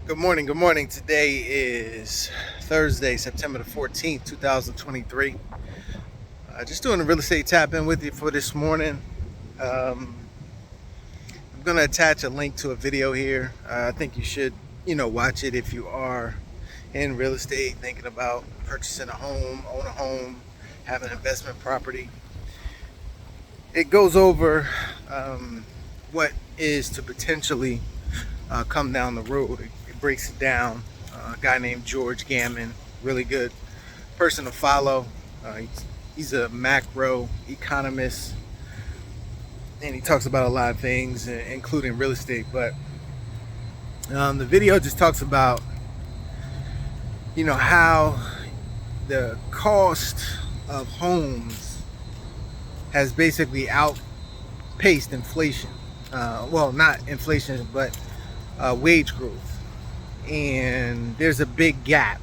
Good morning. Good morning. Today is Thursday, September the 14th, 2023. Just doing a real estate tap in with you for this morning. Um, I'm going to attach a link to a video here. I think you should, watch it if you are in real estate, thinking about purchasing a home, own a home, have an investment property. It goes over what is to potentially come down the road. It breaks it down. A guy named George Gammon, really good person to follow. He's a macro economist, and he talks about a lot of things, including real estate. But the video just talks about, how the cost of homes has basically outpaced inflation. Well, not inflation, but wage growth. And there's a big gap.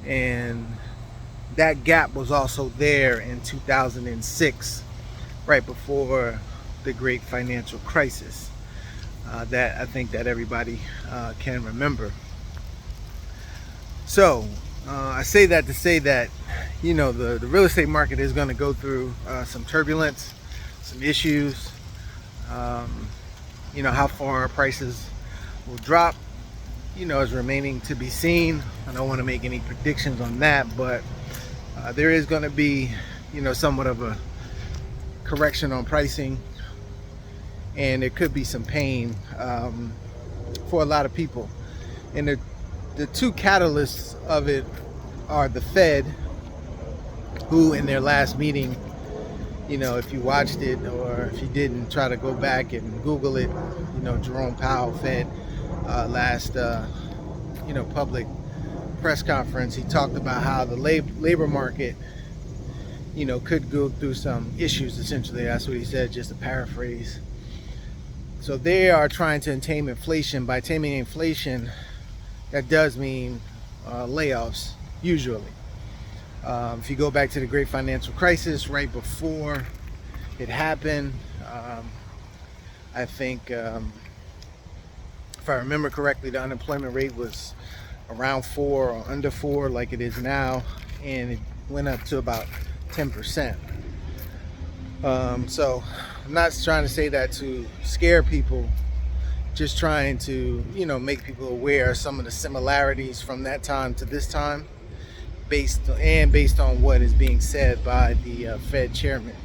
And that gap was also there in 2006, right before the great financial crisis that I think that everybody can remember. So I say that to say that, the real estate market is going to go through some turbulence, some issues. How far prices will drop, is remaining to be seen. I don't want to make any predictions on that, but there is going to be, somewhat of a correction on pricing, and it could be some pain for a lot of people. And the two catalysts of it are the Fed, who in their last meeting, if you watched it, or if you didn't, try to go back and Google it. Jerome Powell, Fed, last public press conference, he talked about how the labor market could go through some issues. Essentially, that's what he said, just to paraphrase. So they are trying to tame inflation. By taming inflation, that does mean layoffs, usually. If you go back to the great financial crisis, right before it happened, I think, if I remember correctly, the unemployment rate was around 4 or under 4, like it is now, and it went up to about 10%. So I'm not trying to say that to scare people, just trying to, make people aware of some of the similarities from that time to this time, based on what is being said by the Fed chairman.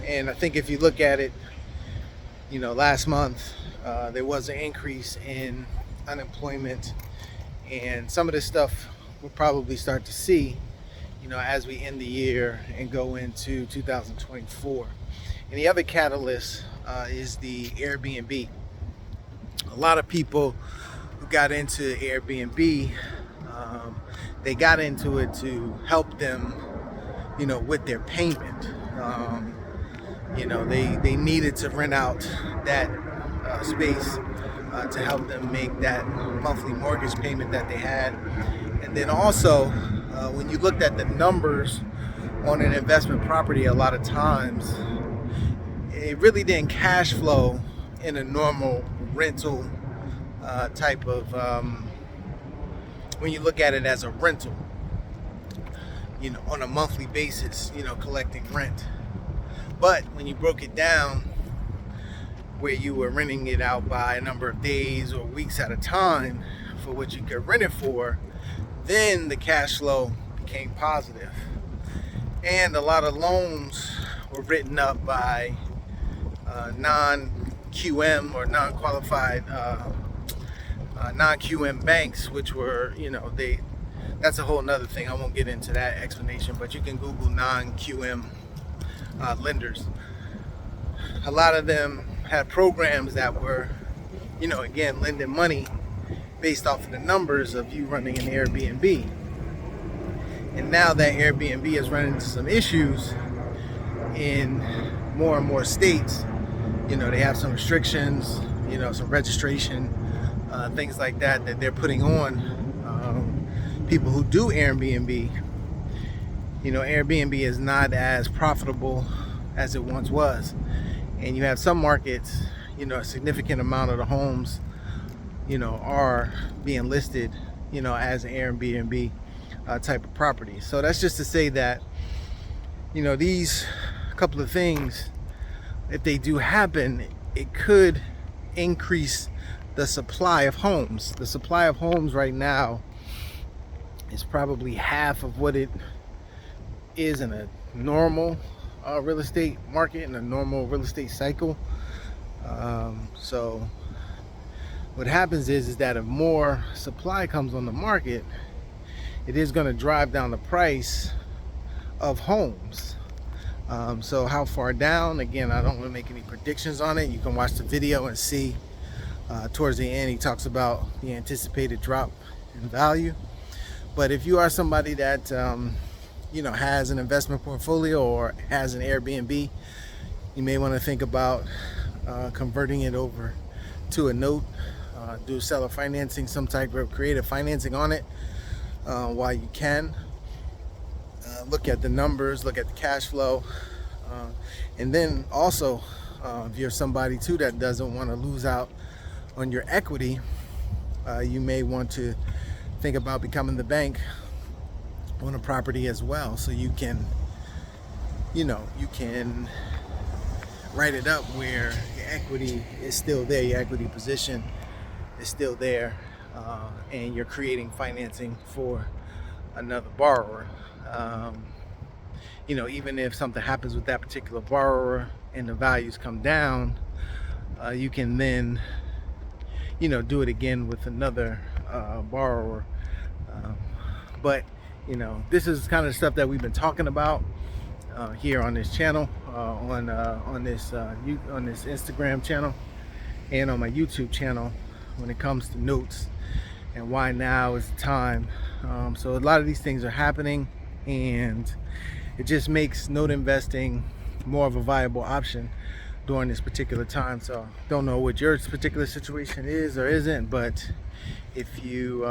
And I think if you look at it, last month there was an increase in unemployment, and some of this stuff we'll probably start to see, as we end the year and go into 2024. And the other catalyst is the Airbnb. A lot of people who got into Airbnb, they got into it to help them, with their payment. They needed to rent out that space to help them make that monthly mortgage payment that they had. And then also, when you looked at the numbers on an investment property, a lot of times it really didn't cash flow in a normal rental type of, when you look at it as a rental, on a monthly basis, collecting rent. But when you broke it down, where you were renting it out by a number of days or weeks at a time for what you could rent it for, then the cash flow became positive. And a lot of loans were written up by non-QM or non-qualified non-QM banks, which were, that's a whole nother thing. I won't get into that explanation, but you can Google non-QM lenders. A lot of them had programs that were, again, lending money based off of the numbers of you running an Airbnb. And now that Airbnb is running into some issues in more and more states, they have some restrictions, some registration, things like that they're putting on people who do Airbnb. Airbnb is not as profitable as it once was. And you have some markets, a significant amount of the homes, are being listed, as an Airbnb type of property. So that's just to say that, these couple of things, if they do happen, it could increase the supply of homes. The supply of homes right now is probably half of what it is in a normal real estate market, in a normal real estate cycle. So what happens is that if more supply comes on the market, it is going to drive down the price of homes. So how far down? Again, I don't want to make any predictions on it. You can watch the video and see towards the end he talks about the anticipated drop in value. But if you are somebody that has an investment portfolio or has an Airbnb, you may want to think about converting it over to a note, do seller financing, some type of creative financing on it while you can. Look at the numbers, look at the cash flow, and then also if you're somebody too that doesn't want to lose out on your equity, you may want to think about becoming the bank on a property as well, so you can write it up where your equity is still there, your equity position is still there, and you're creating financing for another borrower. Even if something happens with that particular borrower and the values come down, you can then do it again with another borrower. But this is kind of stuff that we've been talking about here on this channel, on this Instagram channel, and on my YouTube channel, when it comes to notes and why now is the time. So a lot of these things are happening, and it just makes note investing more of a viable option during this particular time. So don't know what your particular situation is or isn't, but if you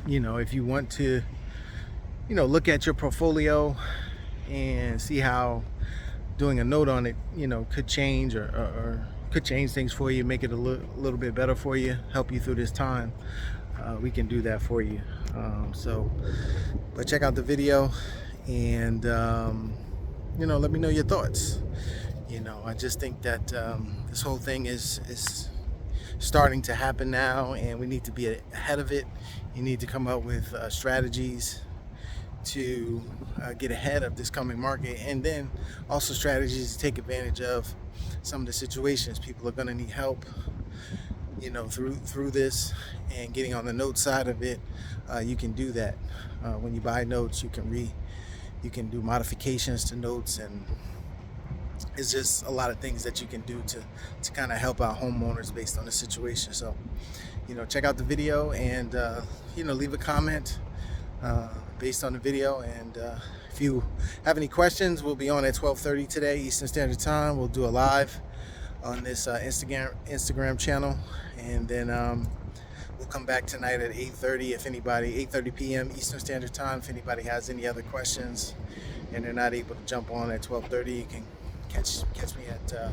if you want to look at your portfolio and see how doing a note on it could change or could change things for you, make it a little bit better for you, help you through this time, we can do that for you. But check out the video and let me know your thoughts. I just think that this whole thing is starting to happen now, and we need to be ahead of it. You need to come up with strategies to get ahead of this coming market, and then also strategies to take advantage of some of the situations. People are going to need help through this, and getting on the note side of it, you can do that. When you buy notes, you can do modifications to notes, and it's just a lot of things that you can do to kind of help out homeowners based on the situation. So check out the video and leave a comment based on the video, and if you have any questions, we'll be on at 12:30 today Eastern Standard Time. We'll do a live on this Instagram channel, and then we'll come back tonight at 8:30 8:30 p.m. Eastern Standard Time. If anybody has any other questions and they're not able to jump on at 12:30, you can catch me at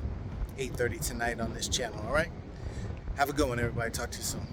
8:30 tonight on this channel. All right, have a good one, everybody. Talk to you soon.